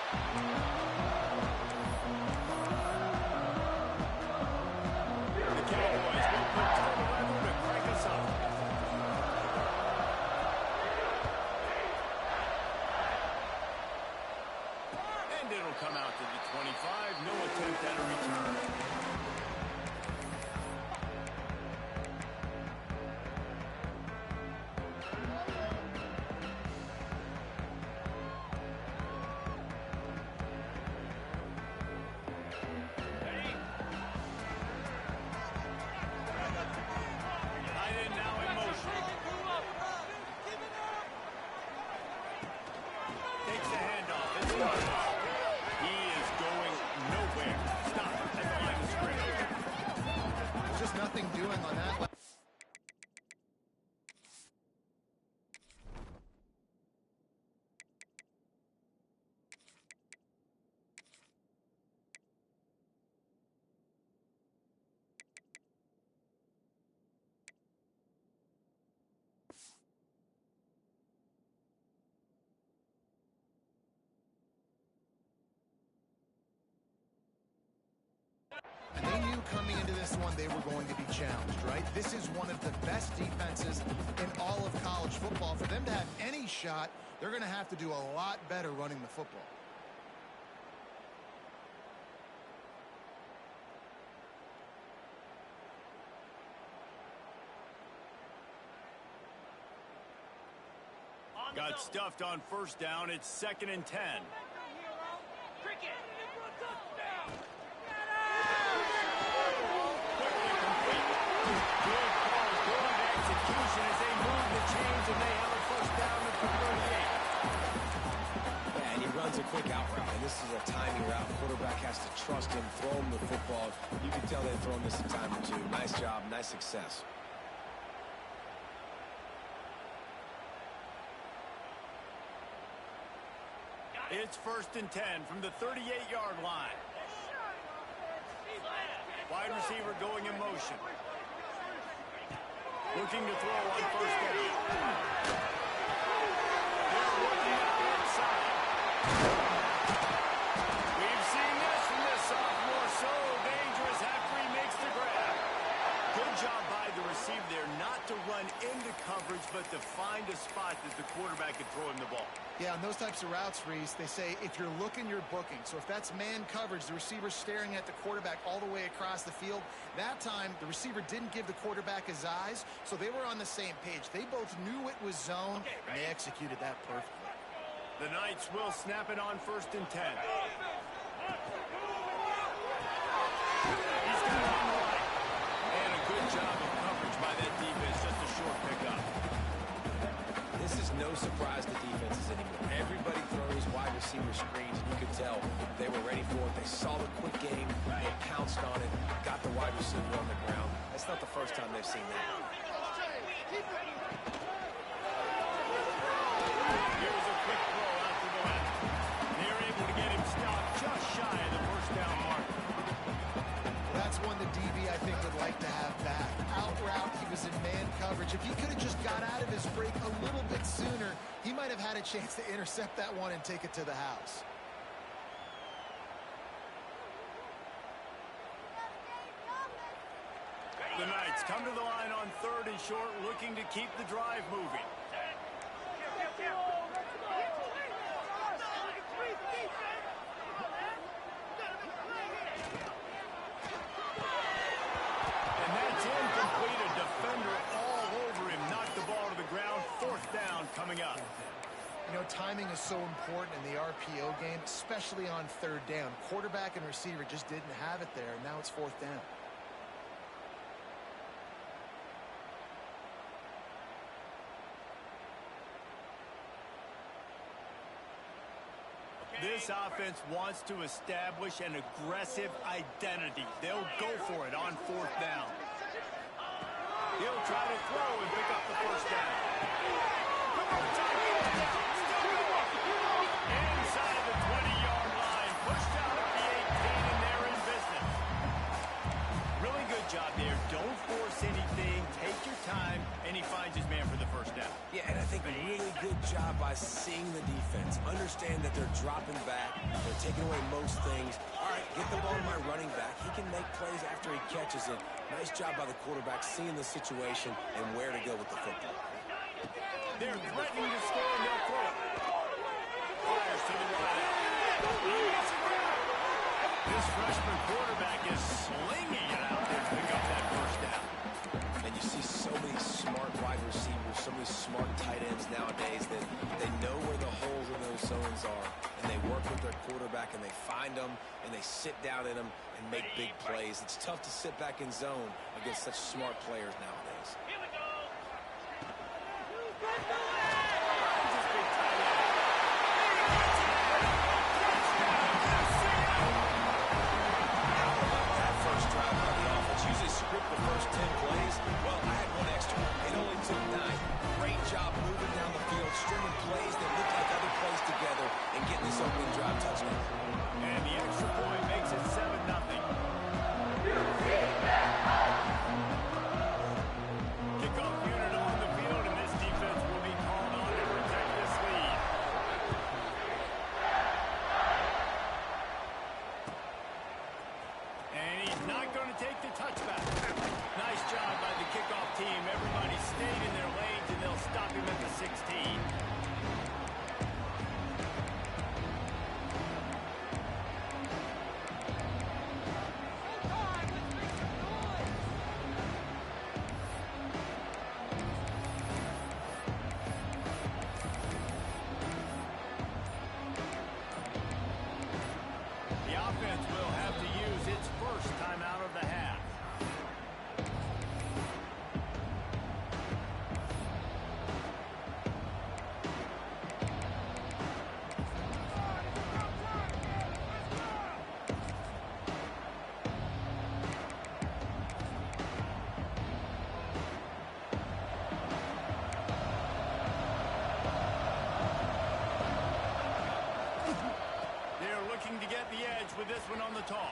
The Cowboys will put total weather to crank us up. And it'll come out to the 25. No attempt at a return. And they knew coming into this one they were going to be challenged, right? This is one of the best defenses in all of college football. For them to have any shot, they're going to have to do a lot better running the football. Got stuffed on first down. It's 2nd and 10. Quickly complete. Good call, good execution as they move the chains and they have a first down at the 38. Yeah, and he runs a quick out route, and this is a timing route. Quarterback has to trust him, throw him the football. You can tell they've thrown this a time or two. Nice job, nice success. It's 1st and 10 from the 38-yard line. Wide receiver going in motion. Looking to throw on first down. They're working out inside. We've seen this from this sophomore. So dangerous after he makes the grab. Good job by the receiver there not to run into coverage, but to find a spot that the quarterback could throw him the ball. Yeah, on those types of routes, Reese, they say if you're looking, you're booking. So if that's man coverage, the receiver's staring at the quarterback all the way across the field. That time, the receiver didn't give the quarterback his eyes, so they were on the same page. They both knew it was zone, and they executed that perfectly. The Knights will snap it on 1st and 10. He's got it on the right. And a good job of coverage by that defense, just a short pickup. This is no surprise to defenses anymore. Everybody throws wide receiver screens, and you could tell they were ready for it. They saw the quick game, they pounced on it, got the wide receiver on the ground. That's not the first time they've seen that. Here's a quick throw out to the left. They're able to get him stopped just shy of the first down mark. That's one the DB, I think, would like to have back. Out route, he was in man coverage. If he could have just got out of his break a little bit sooner, he might have had a chance to intercept that one and take it to the house. The Knights come to the line on 3rd and short, looking to keep the drive moving. And that's incomplete. A defender all over him. Knocked the ball to the ground. 4th down coming up. You know, timing is so important in the RPO game, especially on 3rd down. Quarterback and receiver just didn't have it there, and now it's 4th down. This offense wants to establish an aggressive identity. They'll go for it on 4th down. He'll try to throw and pick up the first down. Inside of the 20-yard line. Pushed out at the 18, and they're in business. Really good job there. Don't force anything. Take your time, and he finds his man for the first down. Yeah, and I think a really good job by improvised, seeing the defense, understand that they're dropping back, they're taking away most things. All right, get the ball to my running back. He can make plays after he catches it. Nice job by the quarterback seeing the situation and where to go with the football. They're threatening to score and they'll throw it. Fires to the right. This freshman quarterback is slinging it out there to pick up that first down. And you see so many smart wide receivers, so many smart tight ends nowadays that they know where the holes in those zones are, and they work with their quarterback, and they find them, and they sit down in them and make big plays. It's tough to sit back in zone against such smart players nowadays. That first drive by the offense, usually script the first 10 plays. Well, I had one extra. It only took 9. Great job moving down the field, stringing plays that look like other plays together, and getting this opening drive touchdown. And the extra point makes it 7-0. Kickoff unit on the field, and this defense will be called on to protect this lead. And he's not going to take the touchback. Nice job by the kickoff team. Everybody stayed in their lanes, and they'll stop him at the 16. The offense will have to use its first timeout of the half. They're looking to get the edge with this one on the toss.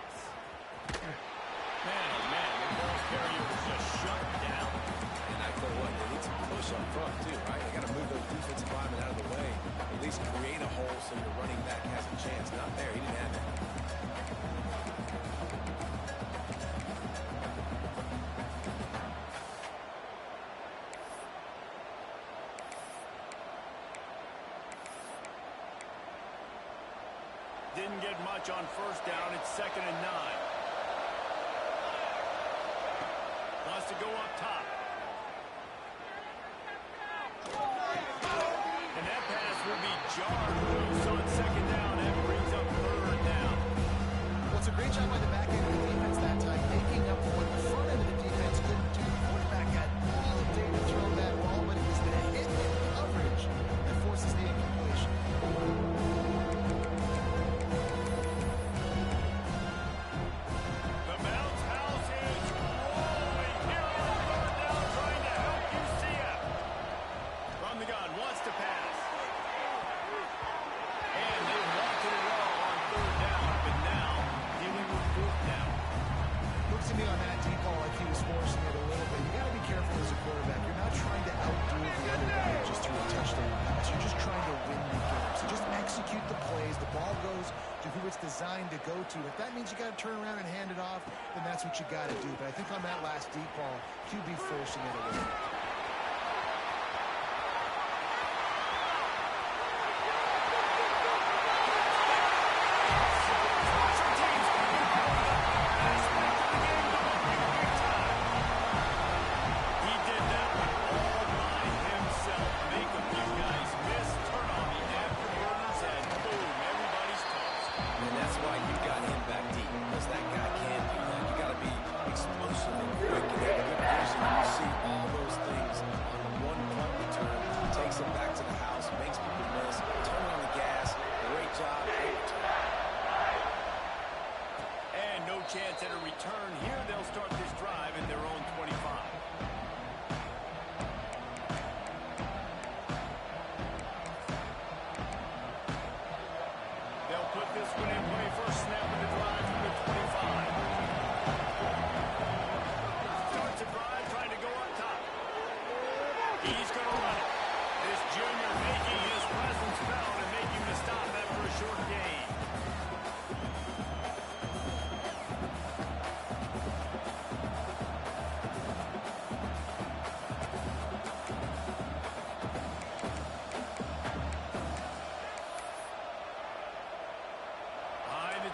Man, oh man, the ball carrier was just shut down. And I tell you what, they need some push up front too, right? They got to move those defensive linemen out of the way. At least create a hole so your running back has a chance. Not there. He didn't have it. Didn't get much on first down. It's 2nd and 9. Wants to go up top. And that pass will be jarred loose on 2nd down. That brings up 3rd down. Well, it's a great job by the back end of the defense that time, making up for what the front end of the defense couldn't do. The quarterback had all the day to throw that ball, but it was the hit in coverage that forces the incompletion. The bounce house is rolling here on 3rd down, trying to help UCF. From the gun, wants to pass. And they wanted it all on 3rd down, but now dealing with 4th down. Looks to me on that deep ball like he was forcing it a little bit. You got to be careful as a quarterback. You're not trying to outdo the other guy just through a touchdown pass. You're just trying to win the game. So just execute the plays. The ball goes to who it's designed to go to. If that means you got to turn around and hand it off, then that's what you got to do. But I think on that last deep ball, QB forcing it a little bit. He did that one all by himself. Make a few guys miss, turn on the afterburners, and boom, everybody's toast. And that's why you got him back deep, because that guy can do that. You got to be explosive and quick and have a good vision. You see all those things on the one punt return. Takes it back to the house, makes people miss, turn on the gas. Great job, great return. And no chance at a return here. They'll start this drive in their own 25. They'll put this one in play first snap of the drive from the 25. Starts a drive, trying to go up top. He's going to run it. This junior making his presence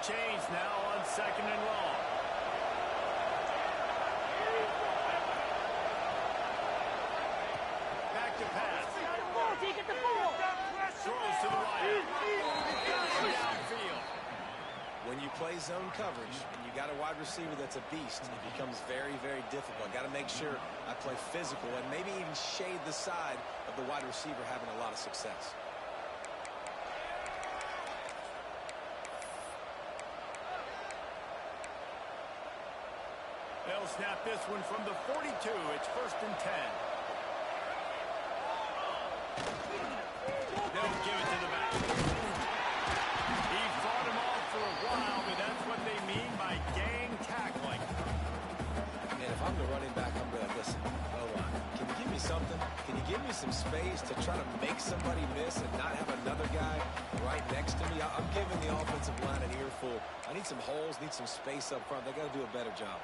change now on 2nd and long. Back to pass. Get the ball. Throws to the right. Downfield. When you play zone coverage and you got a wide receiver that's a beast, it becomes very, very difficult. Got to make sure I play physical and maybe even shade the side of the wide receiver having a lot of success. They'll snap this one from the 42. It's 1st and 10. They'll give it to the back. He fought him off for a while, but that's what they mean by gang tackling. And if I'm the running back, I'm going to listen. Hold on. Can you give me something? Can you give me some space to try to make somebody miss and not have another guy right next to me? I'm giving the offensive line an earful. I need some holes, need some space up front. They got to do a better job.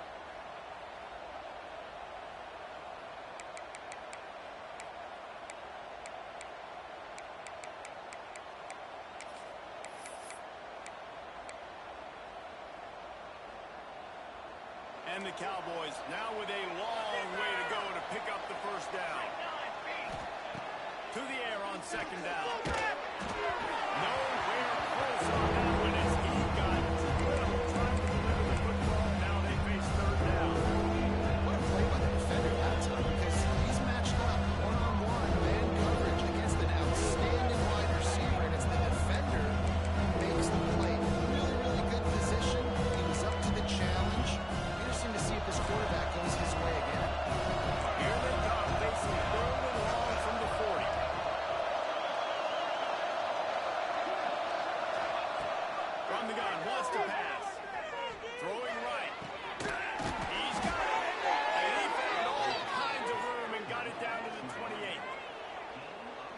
And the Cowboys now with a long way to go to pick up the 1st down. To the air on 2nd down. Nowhere close on that one as he got little time to deliver the football. Now they face 3rd down. What a play by the defender that time, because he's matched up one-on-one man coverage against an outstanding wide receiver, and it's the defender who makes the play. Really, really good position. He was up to the challenge. Interesting to see if this quarterback goes his way again. Here they come, facing 3rd and long from the 40. From the gun, wants to pass. Throwing right. He's got it. And he found all kinds of room and got it down to the 28.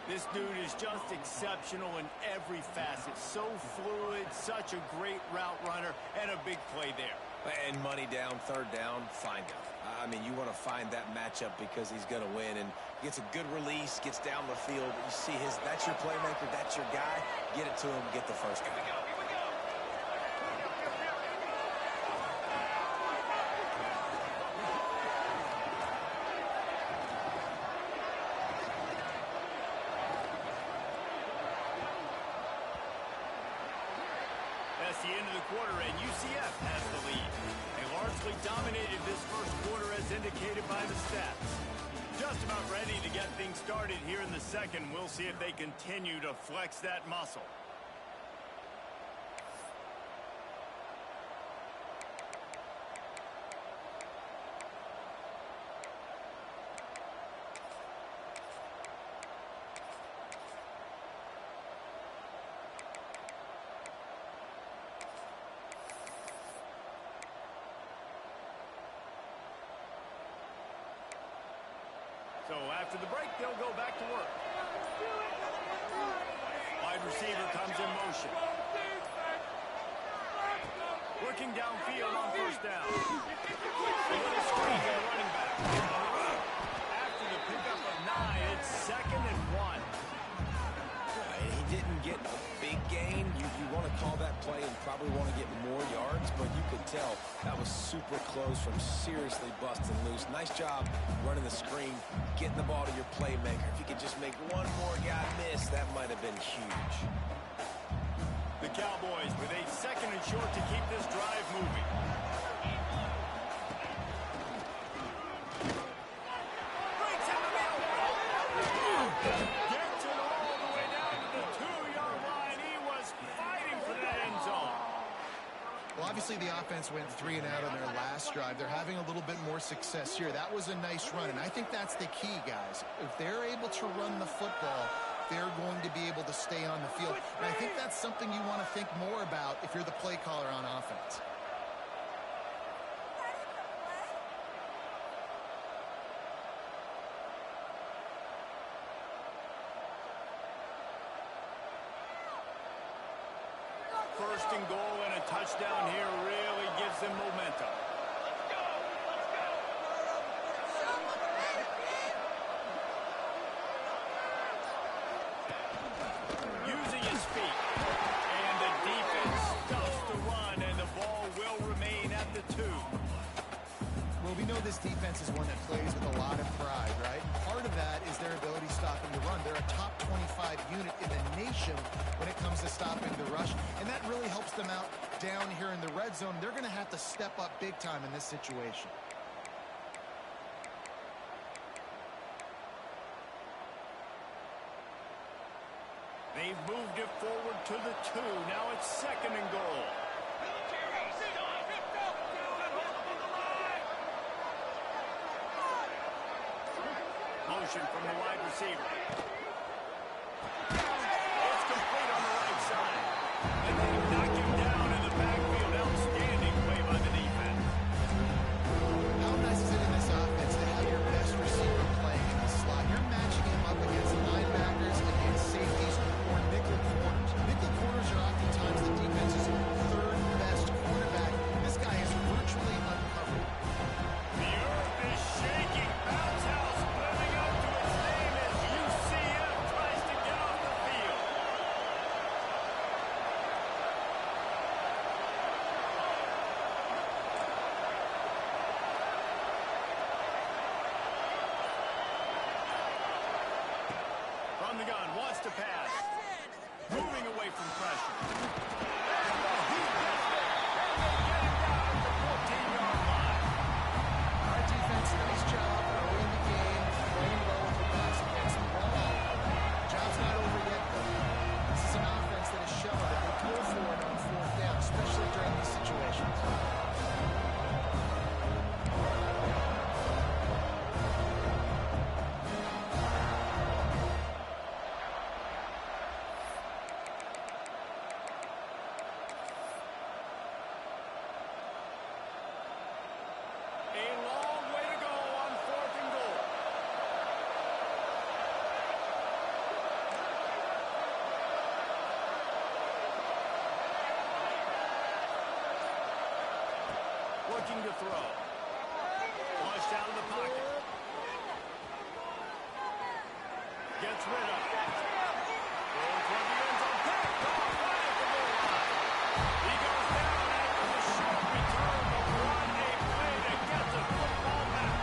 This dude is just exceptional in every facet. So fluid, such a great route runner, and a big play there. And money down, 3rd down, find him. I mean, you want to find that matchup because he's going to win. And gets a good release, gets down the field. You see that's your playmaker, that's your guy. Get it to him, get the 1st down. That's the end of the quarter, and UCF has the lead. They largely dominated this 1st quarter as indicated by the stats. Just about ready to get things started here in the 2nd. We'll see if they continue to flex that muscle. So after the break, they'll go back to work. Wide receiver comes in motion. Working downfield on 1st down. A little screen to the running back. After the pickup of 9, it's 2nd and 1. He didn't get a big gain. You want to call that play and probably want to get more yards, but you could tell that was super close from seriously busting loose. Nice job running the screen, getting the ball to your playmaker. If you could just make one more guy miss, that might have been huge. The Cowboys with a 2nd and short to keep this drive moving. Breaks in the middle. Gets it all the way down to the 2-yard line. He was fighting for that end zone. Well, obviously the offense went 3 and out on their last drive. They're having a little bit more success here. That was a nice run, and I think that's the key, guys. If they're able to run the football, they're going to be able to stay on the field. And I think that's something you want to think more about if you're the play caller on offense. First and goal and a touchdown here really gives them momentum. Using his feet. And the defense stuffs the run possession when it comes to stopping the rush, and that really helps them out down here in the red zone. They're going to have to step up big time in this situation. They've moved it forward to the 2. Now it's 2nd and goal. Motion from the wide receiver. It's complete on the right side. And they knock him down in the backfield. Outstanding play by the defense. How nice is it in this offense to have your best receiver playing in the slot? You're matching him up against linebackers, against safeties, or nickel corners. Nickel corners are oftentimes the defense's third best cornerback. This guy is virtually uncovered. The earth is shaking. Bounce house living up to its name as UCF tries to get off the field. From the gun, wants to pass. Moving away from pressure. He gets there. And they get him down at the 14-yard line. Our defense, nice job early in the game, playing well with the backs against the ball. Job's not over yet, though. This is an offense that has shown that they go for it on 4th down, especially during these situations. A long way to go on 4th and goal. Looking to throw. Flushed out of the pocket. Gets rid of it. Going toward the end zone. Picked off right at the goal line. He goes down after the short return, but what a play to get the football back.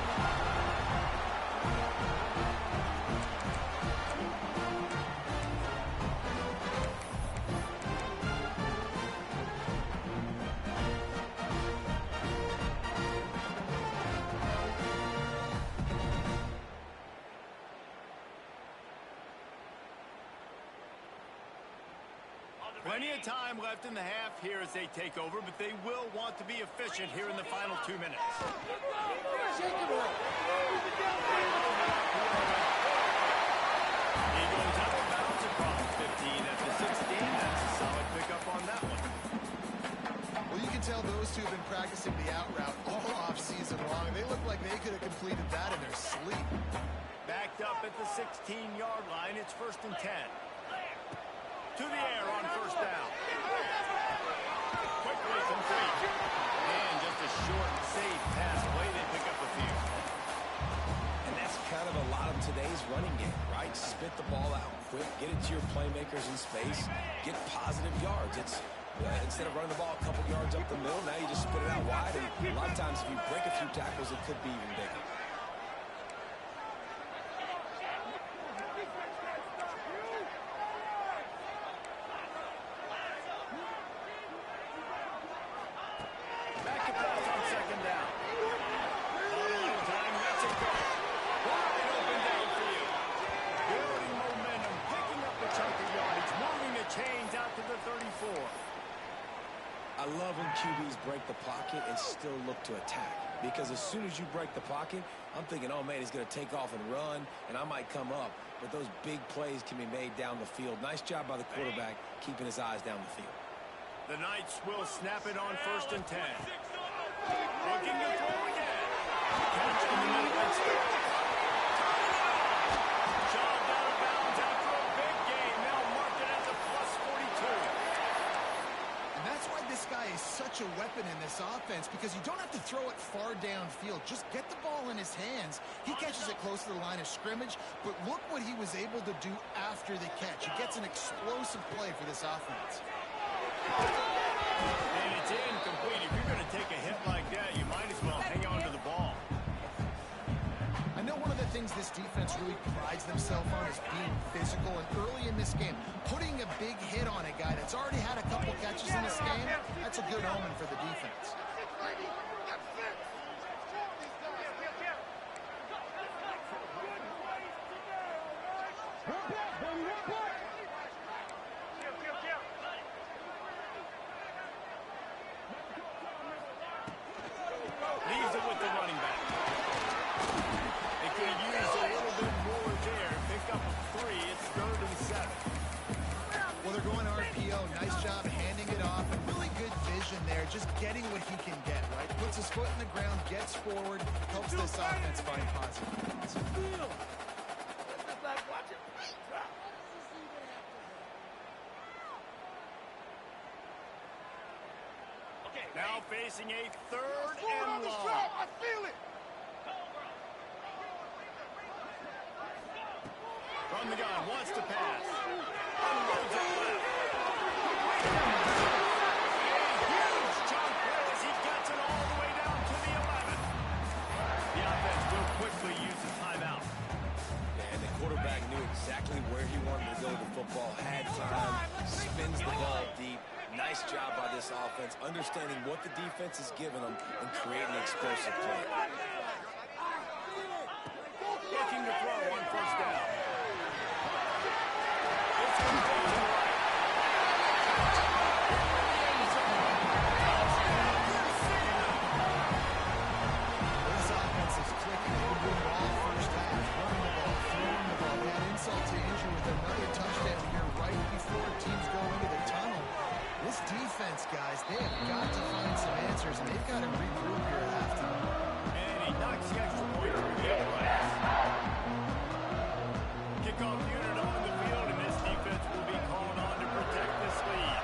Plenty of time left in the half here as they take over, but they will want to be efficient here in the final 2 minutes. He goes out of bounds across 15 at the 16. That's a solid pickup on that one. Well, you can tell those two have been practicing the out route all off-season long. They look like they could have completed that in their sleep. Backed up at the 16-yard line. It's 1st and 10. To the air on 1st down. Quickly complete. And just a short, safe pass away. They pick up a few. And that's kind of a lot of today's running game, right? Spit the ball out quick, get it to your playmakers in space, get positive yards. It's instead of running the ball a couple yards up the middle, now you just spit it out wide. And a lot of times if you break a few tackles, it could be even bigger. Back to pass on 2nd down. On a little time, that's a go. Wide open downfield. Building momentum, picking up a chunk of yardage, moving the chains out to the 34. I love when QBs break the pocket and still look to attack. Because as soon as you break the pocket, I'm thinking, oh, man, he's going to take off and run, and I might come up. But those big plays can be made down the field. Nice job by the quarterback keeping his eyes down the field. The Knights will snap it on 1st and 10. Looking to throw again. Catch in the middle and stop. Shoved out of bounds after a big game. Now marked it as a +42. And that's why this guy is such a weapon in this offense, because you don't have to throw it far downfield. Just get the ball in his hands. He catches it close to the line of scrimmage, but look what he was able to do after the catch. He gets an explosive play for this offense. And it's incomplete. If you're going to take a hit like that, you might as well hang on to the ball. I know one of the things this defense offense really prides themselves on is being physical. And early in this game, putting a big hit on a guy that's already had a couple catches in this game, that's a good omen for the defense. Leaves it with the running back. They could have used a little bit more there. Pick up a 3. It's 3rd and 7. Well, they're going RPO. Nice job handing it off. And really good vision there. Just getting what he can get, right? Puts his foot in the ground, gets forward, helps this offense find positive points. Now facing a 3rd and long. I feel it. From the gun, wants to pass. Unloads it left. A huge chunk as he gets it all the way down to the 11. The offense will quickly use the timeout. And the quarterback knew exactly where he wanted to go with the football. Had time, spins the ball deep. Nice job by this offense, understanding what the defense is giving them and creating explosive play. Looking to throw on 1st down. It's complete to the right. This offense is clicking. They've been doing it all first half. Running the ball, throwing the ball. They had insult to injury with another touchdown here right before teams go into the tunnel. This defense, guys, they have got to find some answers, and they've got to regroup here at halftime. And he knocks the extra point for the uprights. Kickoff unit on the field, and this defense will be called on to protect this lead.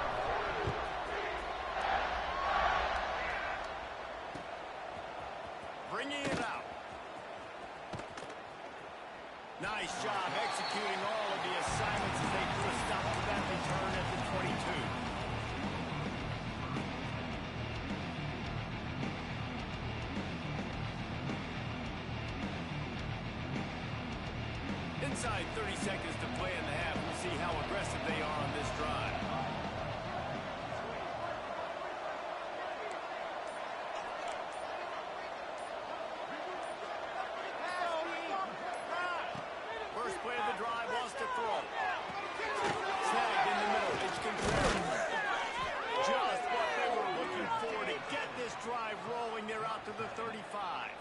Bringing it out. Nice job executing all of the assignments as they put a stop to that return at the 22. Inside 30 seconds to play in the half. We'll see how aggressive they are on this drive. First play of the drive, lost to throw. Snagged in the middle. It's controlled. Just what they were looking for to get this drive rolling. They're out to the 35.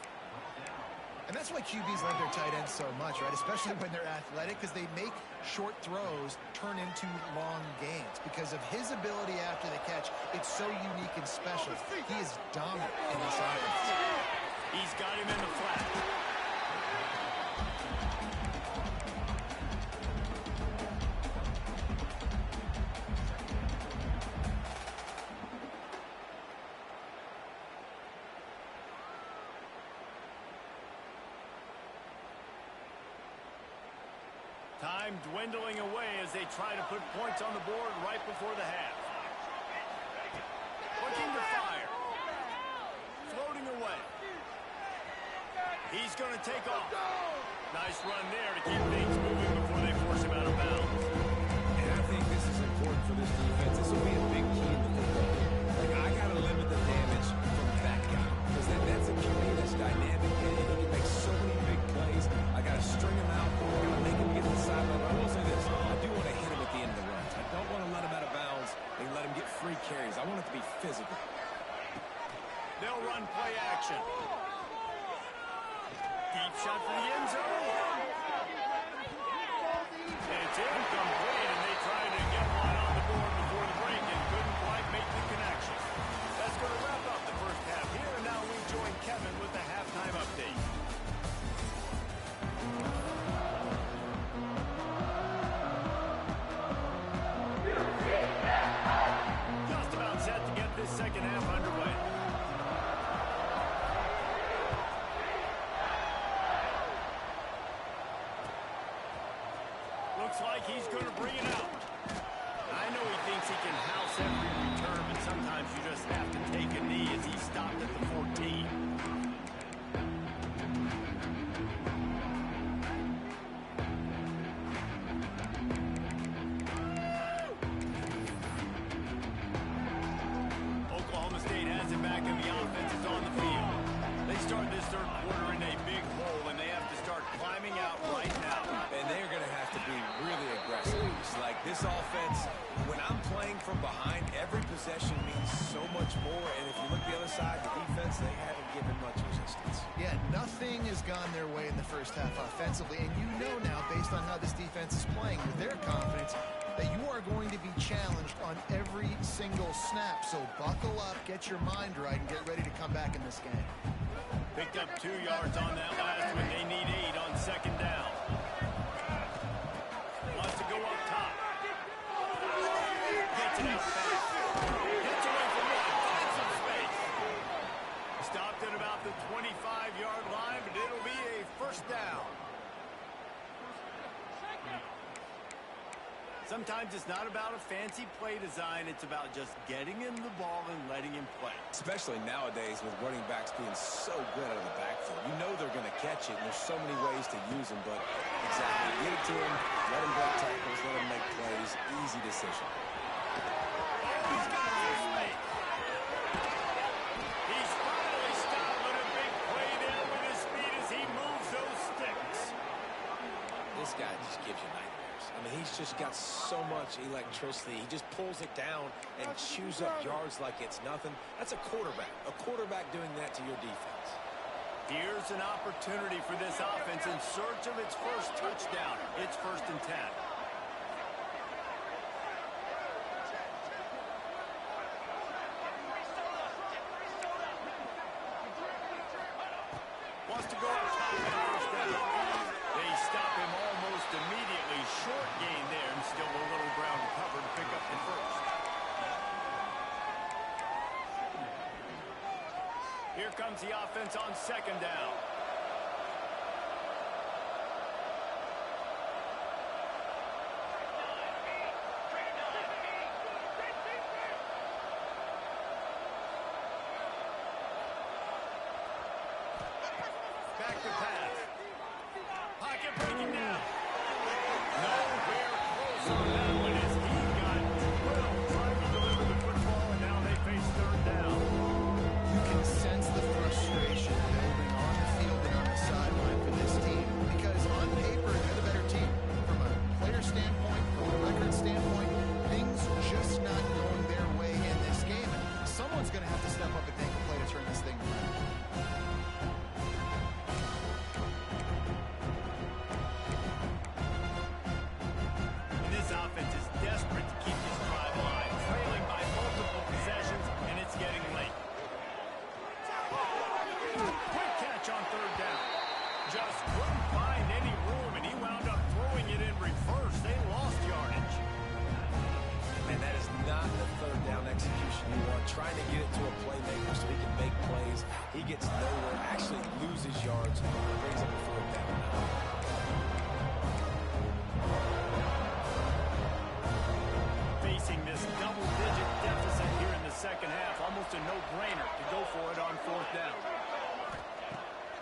And that's why QBs love their tight ends so much, right? Especially when they're athletic, because they make short throws turn into long gains. Because of his ability after the catch, it's so unique and special. He is dominant in this offense. He's got him in the flat. Time dwindling away as they try to put points on the board right before the half. Looking to fire. Floating away. He's going to take off. Nice run there to keep things moving before they force him out of bounds. And I think this is important for this defense. This will be a big key in the football game. Like, I got to limit the damage from that guy. Because that's a QB that's dynamic. And he can make so many big plays. I got to string him out. I got to make him get to the sideline. But I will say this. I do want to hit him at the end of the runs. I don't want to let him out of bounds and let him get free carries. I want it to be physical. They'll run play action. Deep shot for the end zone. It's incomplete, and they tried to get one on the board before the break and couldn't quite make the connection. That's going to wrap up the first half here, and now we join Kevin with the halftime update. Just about set to get this second half underway. Looks like he's going to came from behind. Every possession means so much more. And if you look the other side, the defense, they haven't given much resistance. Yeah, nothing has gone their way in the first half offensively. And you know now, based on how this defense is playing with their confidence, that you are going to be challenged on every single snap. So buckle up, get your mind right, and get ready to come back in this game. Picked up 2 yards on that last one. They need 8 on second down. Wants to go up top. Gets it out fast. Gets away from one. Finds some space. Stopped at about the 25-yard line, but it'll be a first down. Sometimes it's not about a fancy play design. It's about just getting him the ball and letting him play. Especially nowadays with running backs being so good out of the backfield. You know they're going to catch it, and there's so many ways to use them. But exactly, get it to him, let him break tackles, let him make plays. Easy decision. He's got some space. He's finally stopped with a big play there with his speed as he moves those sticks. This guy just gives you nightmares. I mean, he's just got so much electricity. He just pulls it down and chews up yards like it's nothing. That's a quarterback. A quarterback doing that to your defense. Here's an opportunity for this offense in search of its first touchdown. It's 1st and 10. Wants to go up top and first down. They stop him almost immediately. Short gain there and still a little ground to cover to pick up the first. Here comes the offense on second down. Back to pass. Pocket breaking down. Nowhere close on that one as he got drilled trying to deliver the football, and now they face third down. You can sense the frustration building on the field and on the sideline for this team. Because on paper, they're the better team. From a player standpoint, from a record standpoint, things just not going their way in this game. And someone's going to have to step up and take a play to turn this thing around. This offense is desperate to keep this drive alive, trailing by multiple possessions, and it's getting late. Quick catch on third down. Just couldn't find any room, and he wound up throwing it in reverse. They lost yardage. And that is not the third down execution you want. Trying to get it to a playmaker so he can make plays. He gets nowhere, actually loses yards, and brings up a fourth down. Facing this double-digit deficit here in the second half, almost a no-brainer to go for it on fourth down.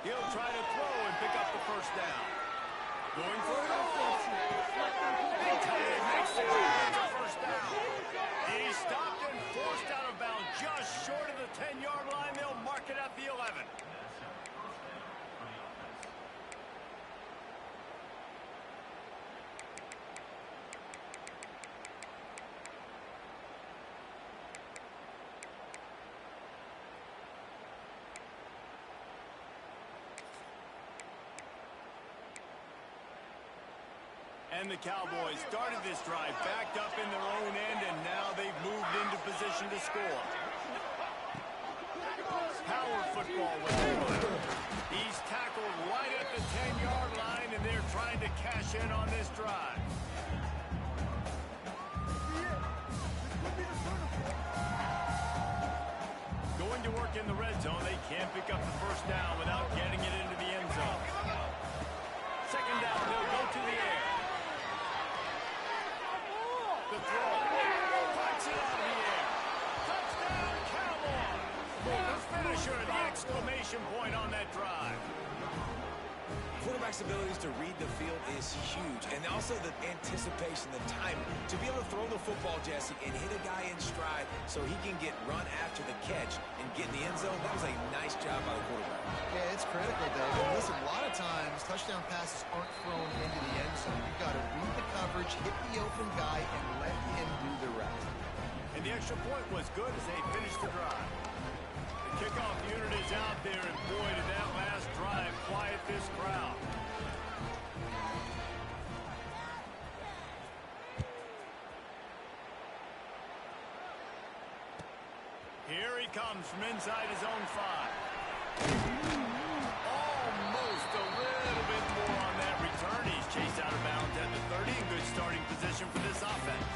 He'll try to throw and pick up the first down. Going for it. Makes the first down. He stopped and forced out of bounds just short of the 10-yard line. They'll mark it at the 11. And the Cowboys started this drive backed up in their own end, and now they've moved into position to score. Power football with him. He's tackled right at the 10-yard line, and they're trying to cash in on this drive. Going to work in the red zone. They can't pick up the first down without getting it into the end zone. Second down, they'll go to the air. The throw. Puts it out of the air. Touchdown, Cowboys. The finisher, the exclamation point on that drive. Quarterback's abilities to read the field is huge, and also the anticipation, the timing. To be able to throw the football, Jesse, and hit a guy in stride so he can get run after the catch and get in the end zone, that was a nice job by the quarterback. Yeah, it's critical, Dave. And listen, a lot of times, touchdown passes aren't thrown into the end zone. You've got to read the coverage, hit the open guy, and let him do the rest. And the extra point was good as they finished the drive. The kickoff unit is out there, and boy, did that last drive quiet this crowd. Here he comes from inside his own 5. Almost a little bit more on that return. He's chased out of bounds at the 30. In good starting position for this offense.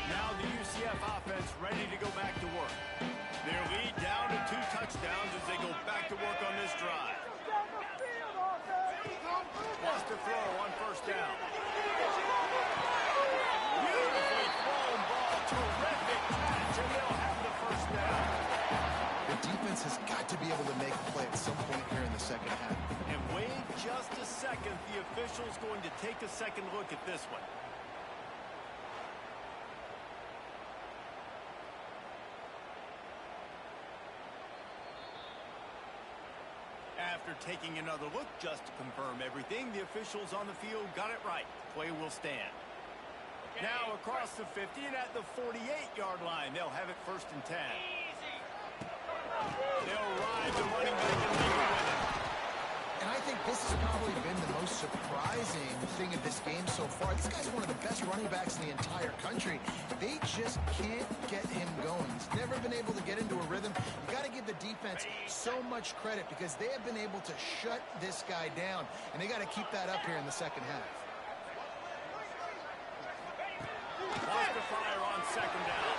Now the UCF offense ready to go back to work. Their lead down to 2 touchdowns as they go back to work on this drive. Lost to throw on first down. Beautifully thrown ball. Terrific catch, and they'll have the first down. The defense has got to be able to make a play at some point here in the second half. And wait just a second. The official's going to take a second look at this one. After taking another look just to confirm everything, the officials on the field got it right. Play will stand. Now across the 50 and at the 48-yard line, they'll have it first and 10. They'll ride the running back and leave it with it. And I think this has probably been the most surprising thing of this game so far. This guy's one of the best running backs in the entire country. They just can't get him going. He's never been able to get into a rhythm. You got to give the defense so much credit because they have been able to shut this guy down, and they got to keep that up here in the second half. Lost the fire on second down.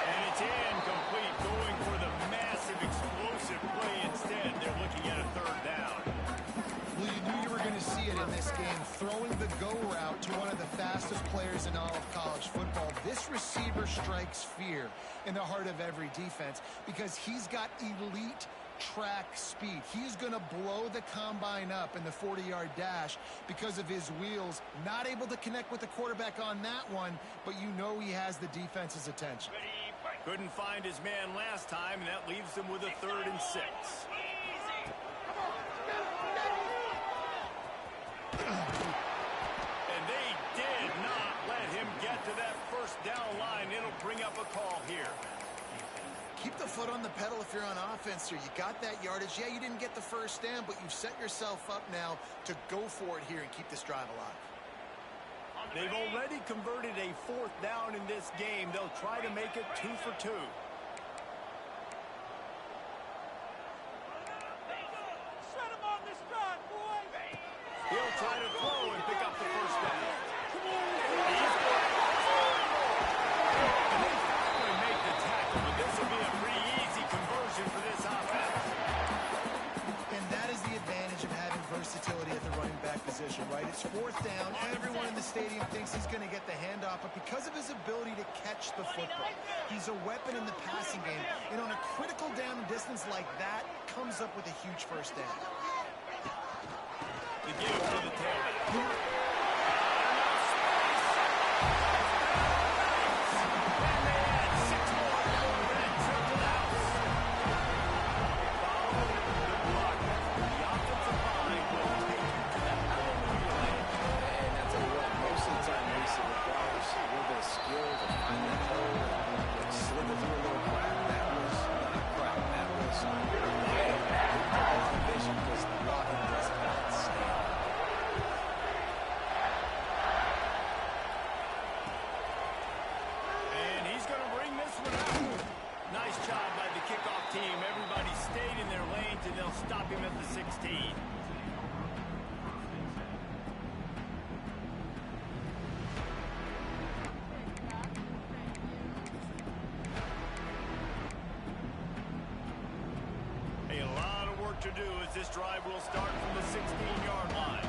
And it's incomplete, going for the massive explosive play instead. They're looking at a third down. Well, you knew you were going to see it in this game, throwing the go route to one of the fastest players in all of college football. This receiver strikes fear in the heart of every defense because he's got elite track speed. He's going to blow the combine up in the 40-yard dash because of his wheels. Not able to connect with the quarterback on that one, but you know he has the defense's attention. Couldn't find his man last time, and that leaves them with a 3rd and 6. And they did not let him get to that first down line. It'll bring up a call here. Keep the foot on the pedal if you're on offense here. You got that yardage. Yeah, you didn't get the first down, but you've set yourself up now to go for it here and keep this drive alive. They've already converted a 4th down in this game. They'll try to make it 2 for 2. Set him on this drive, boy. He'll try to throw and pick up the first down. And they finally make the tackle, but this will be a pretty easy conversion for this offense. And that is the advantage of having versatility at the running back position, right? It's 4th down. Everyone in the stadium thinks he's going to get the handoff, but because of his ability to catch the football, he's a weapon in the passing game. And on a critical down and distance like that, comes up with a huge first down. To give it to the tailback. Stop him at the 16. A lot of work to do as this drive will start from the 16-yard line.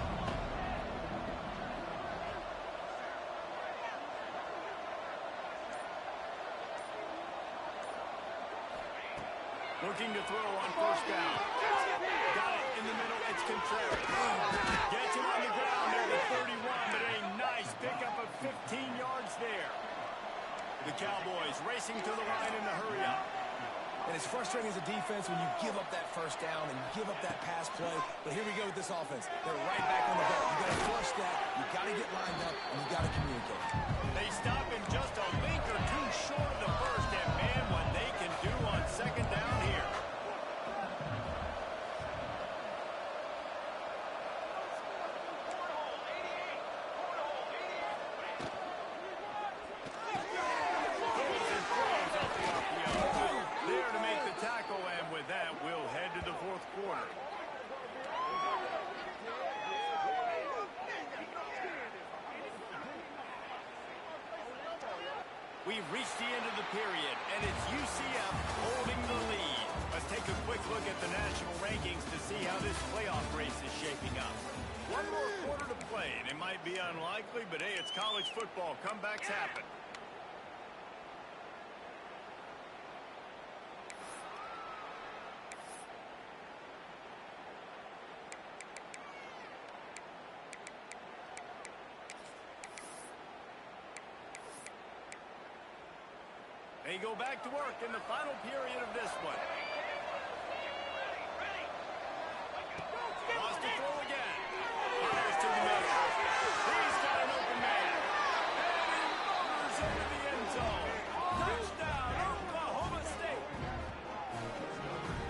Looking to throw on first down. Got it in the middle. It's Contreras. Gets him on the ground there to 31, but a nice pickup of 15 yards there. The Cowboys racing to the line in the hurry-up. And it's frustrating as a defense when you give up that first down and give up that pass play. But here we go with this offense. They're right back on the ball. You got to flush that. You got to get lined up, and you got to communicate. They stop him just a link or two short of the first, and man, what they can do on second down here. There to make the tackle, and with that, we'll head to the fourth quarter. We've reached the end of the period, and it's UCF holding the lead. Let's take a quick look at the national rankings to see how this playoff race is shaping up. One more quarter to play, and it might be unlikely, but hey, it's college football. Comebacks happen. They go back to work in the final period of this one. Lost to throw again. Fires to the middle. He's got an open man. And he motors into the end zone. Touchdown, Oklahoma State.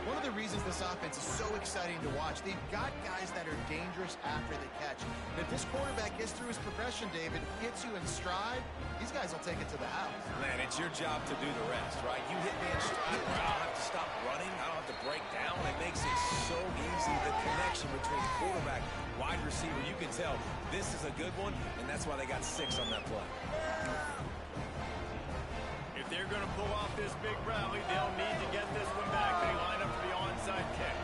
One of the reasons this offense is so exciting to watch, they've got guys that are dangerous after the catch. And if this quarterback gets through his progression, David, gets you in stride, these guys will take it to the house. Man, it's your job to do the rest, right? You hit me in stride where I don't have to stop running. I don't have to break down. It makes it so easy. The connection between quarterback, wide receiver, you can tell this is a good one, and that's why they got 6 on that play. If they're going to pull off this big rally, they'll need to get this one back. They line up for the onside kick.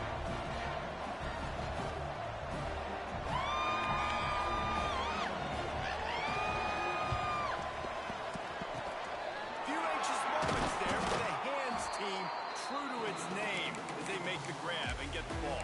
Few anxious moments there for the hands team, true to its name as they make the grab and get the ball.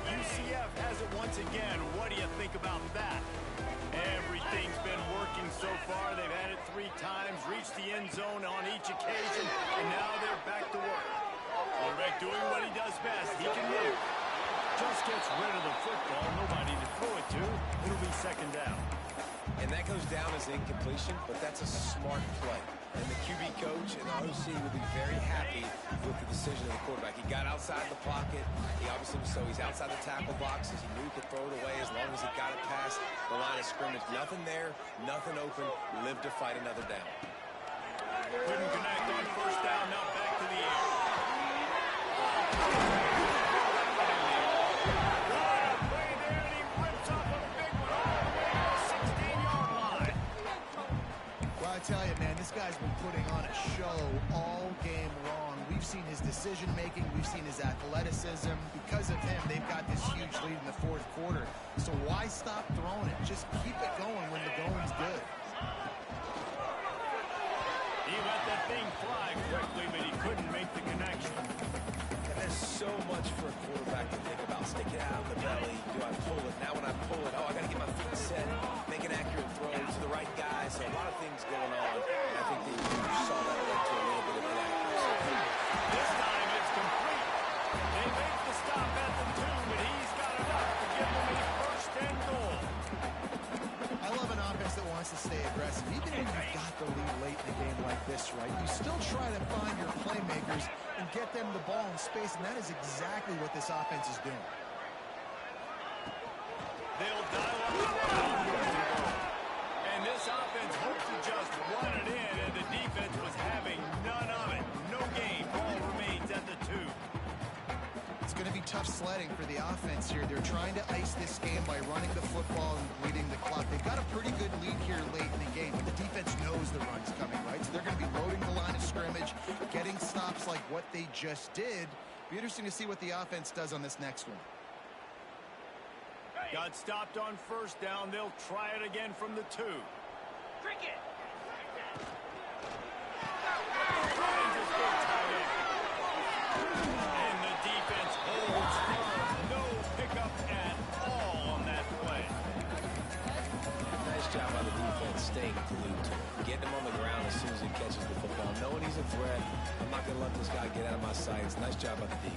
UCF has it once again. What do you think about that? Everything's been working so far. They've had it 3 times, reached the end zone on each occasion, and now they're back to work. Quarterback doing what he does best. He can move. Just gets rid of the football. Nobody to throw it to. It'll be second down. And that goes down as incompletion, but that's a smart play. And the QB coach and the OC will be very happy with the decision of the quarterback. He got outside the pocket. He obviously was he's outside the tackle boxes. He knew he could throw it away as long as he got it past the line of scrimmage. Nothing there, nothing open. Lived to fight another down. Couldn't connect on first down. Now back to the air. I tell you, man, this guy's been putting on a show all game long. We've seen his decision-making. We've seen his athleticism. Because of him, they've got this huge lead in the fourth quarter. So why stop throwing it? Just keep it going when the going's good. He let that thing fly quickly, but he couldn't make the connection. And there's so much for a quarterback to think about. Stick it out of the belly. Do I pull it? Now when I pull it, I got to get my feet set. Make an accurate throw to the right guy. So a lot of things going on. And I think you saw that led to a little bit of inaccuracy. This time it's complete. They make the stop at the 2, but he's got enough to give them a first and goal. I love an offense that wants to stay aggressive. Even when you've got the lead late in a game like this, right, you still try to find your playmakers and get them the ball in space, and that is exactly what this offense is doing. They'll dial up the run on first and goal. And this offense hopes to just run it in, and the defense was having none of it. No gain. Ball remains at the 2. It's going to be tough sledding for the offense here. They're trying to ice this game by running the football and bleeding the clock. They've got a pretty good lead here late in the game, but the defense knows the run's coming, right? So they're going to be loading the line of scrimmage, getting stops like what they just did. Be interesting to see what the offense does on this next one. Got stopped on first down. They'll try it again from the 2. a threat. I'm not going to let this guy get out of my sights. Nice job by the D.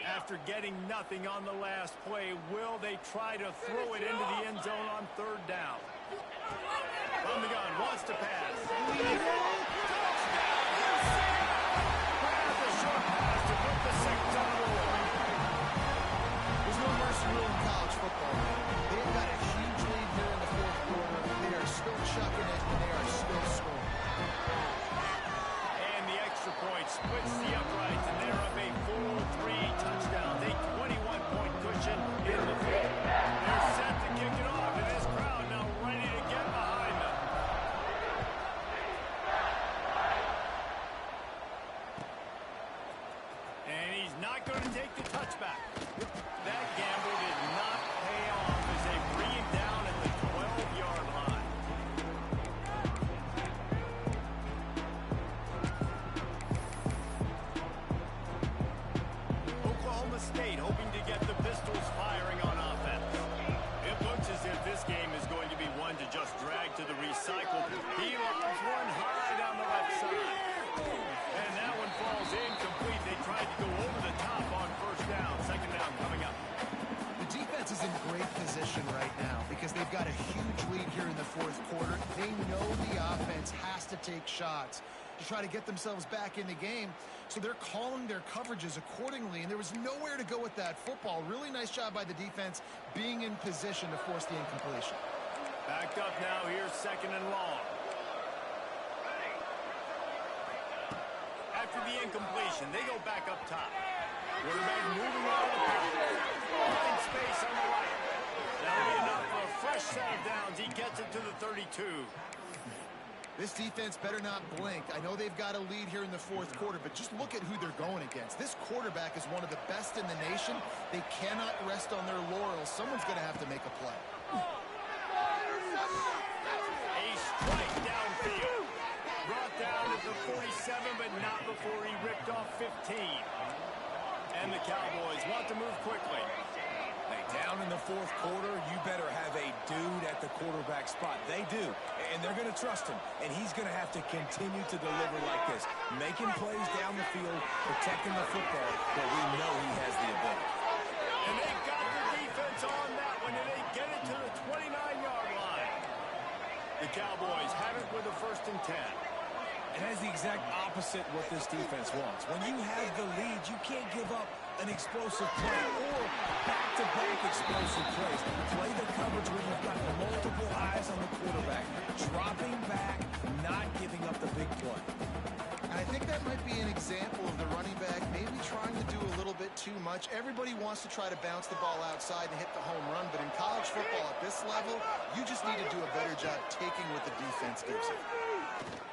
After getting nothing on the last play, will they try to throw it into the end zone on third down? From the gun, wants to pass. Touchdown, UCF! Grab the short pass to put the Saints on the board. There's no mercy rule in college football. They've got a huge lead here in the fourth quarter. They are still chucking it, and they are still scoring. And the extra point splits the uprights, and they're up a full 3 touchdowns, a 21-point cushion in the field. They're set to kick it off, and this crowd now ready to get behind them. And he's not going to take the touchback. That gamble did not pay off as they bring him down at the 12-yard line. Oklahoma State hoping to get the pistols firing on offense. It looks as if this game is going to be one to just drag to the recycle. He lobs one high down the left side. And that one falls incomplete. They tried to go over the top on first down. Second down coming up. The defense is in great position right now because they've got a huge lead here in the fourth quarter. They know the offense has to take shots to try to get themselves back in the game. So they're calling their coverages accordingly, and there was nowhere to go with that football. Really nice job by the defense being in position to force the incompletion. Backed up now. Here's second and long. After the incompletion, they go back up top. Quarterback moving out of the pocket. Finds space on the right. That'll be enough for a fresh set of downs. He gets it to the 32. This defense better not blink. I know they've got a lead here in the fourth quarter, but just look at who they're going against. This quarterback is one of the best in the nation. They cannot rest on their laurels. Someone's going to have to make a play. A strike downfield. Brought down at the 47, but not before he ripped off 15. And the Cowboys want to move quickly. Hey, down in the fourth quarter, you better have a dude at the quarterback spot. They do, and they're going to trust him, and he's going to have to continue to deliver like this, making plays down the field, protecting the football, but we know he has the ability. And they got the defense on that one, and they get it to the 29-yard line. The Cowboys have it with a 1st and 10. It has the exact opposite what this defense wants. When you have the lead, you can't give up an explosive play or back-to-back explosive plays. Play the coverage when you've got multiple eyes on the quarterback. Dropping back, not giving up the big play. And I think that might be an example of the running back maybe trying to do a little bit too much. Everybody wants to try to bounce the ball outside and hit the home run, but in college football at this level, you just need to do a better job taking what the defense gives you.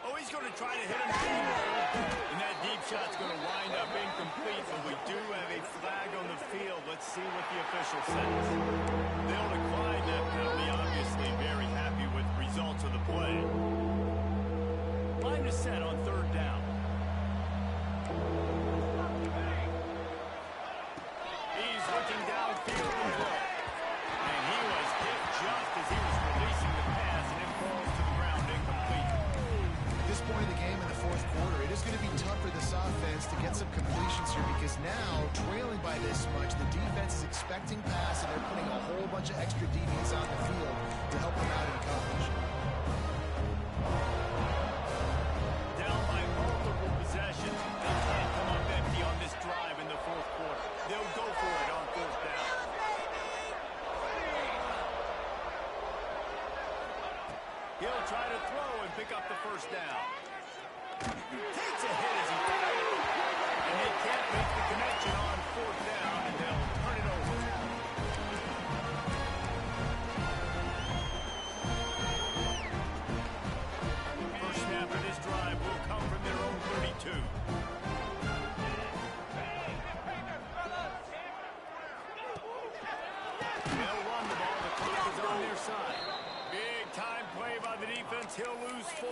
Oh, he's going to try to hit him anyway. And that deep shot's going to wind up incomplete, but we do have a flag on the field. Let's see what the official says. They'll decline that penalty, obviously very happy with the results of the play. Line is set on third down. He's looking downfield and low. And he was hit just as he was releasing the pass, and it falls to the ground incomplete. At this point in the game in the fourth quarter, it is going to be tough for this offense to get some completions here because now, trailing by this much, the defense is expecting pass, and they're putting a whole bunch of extra DBs on the field to help them out in coverage. Down by multiple possessions. They can't come up empty on this drive in the fourth quarter. They'll go for it on fourth down. He'll try to throw and pick up the first down. Takes a hit as he fires. And they can't make the connection on fourth down, and they'll turn it over. First snap of this drive will come from their own 32. They'll run the ball. The clock is on their side. Big time play by the defense. He'll lose 4.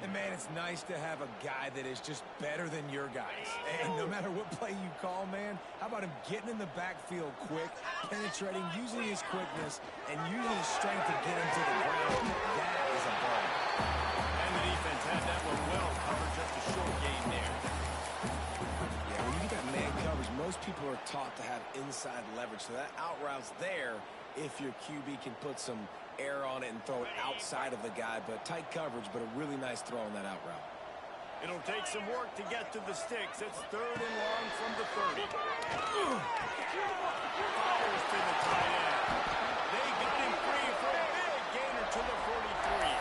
And, man, it's nice to have a guy that is just better than your guys. And no matter what play you call, man, how about him getting in the backfield quick, penetrating, using his quickness, and using his strength to get him to the ground. That is a ball. And the defense had that one well covered, just a short gain there. Yeah, when you get that man coverage, most people are taught to have inside leverage. So that out route's there if your QB can put some air on it and throw it outside of the guy. But tight coverage, but a really nice throw on that out route. It'll take some work to get to the sticks. It's 3rd and long from the 30. Fires to the tight end. They got him free for a big gainer to the 43.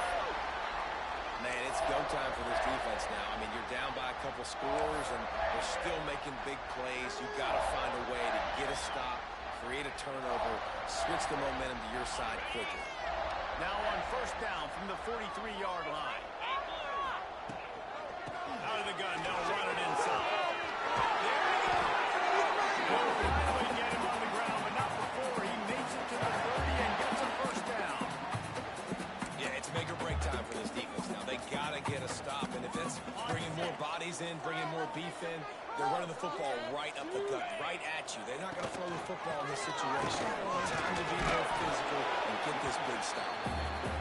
Man, it's go time for this defense now. I mean, you're down by a couple scores, and they're still making big plays. You've got to find a way to get a stop, create a turnover, switch the momentum to your side quickly. Now on 1st down from the 43-yard line. Out of the gun, they'll run it inside. There he goes. They'll finally get him on the ground, but not before he makes it to the 30 and gets a 1st down. Yeah, it's make or break time for this defense now. They got to get a stop, and if it's bringing more bodies in, bringing more beef in, they're running the football right up the gut, right at you. They're not going to throw the football in this situation. Time to be more physical and get this big stop.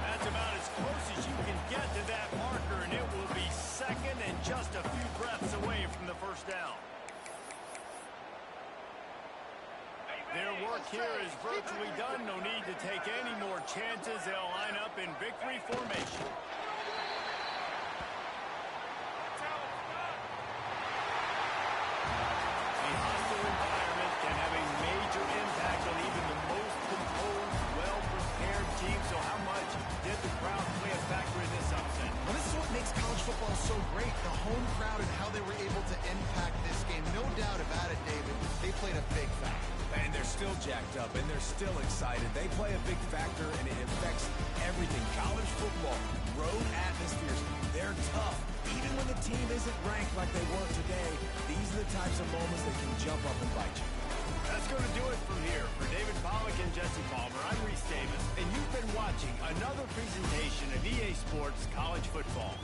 That's about as close as you can get to that marker, and it will be 2nd and just a few breaths away from the 1st down. Their work here is virtually done. No need to take any more chances. They'll line up in victory formation. A hostile environment can have a major impact on even the most composed, well-prepared team. So how much did the crowd play a factor in this upset? Well, this is what makes college football so great, the home crowd and how they were able to impact this game. No doubt about it, David. They played a big factor. And they're still jacked up, and they're still excited. They play a big factor, and it affects everything. College football, road atmospheres, they're tough. Even when the team isn't ranked like they were today, these are the types of moments that can jump up and bite you. That's going to do it from here. For David Pollack and Jesse Palmer, I'm Reese Davis, and you've been watching another presentation of EA Sports College Football.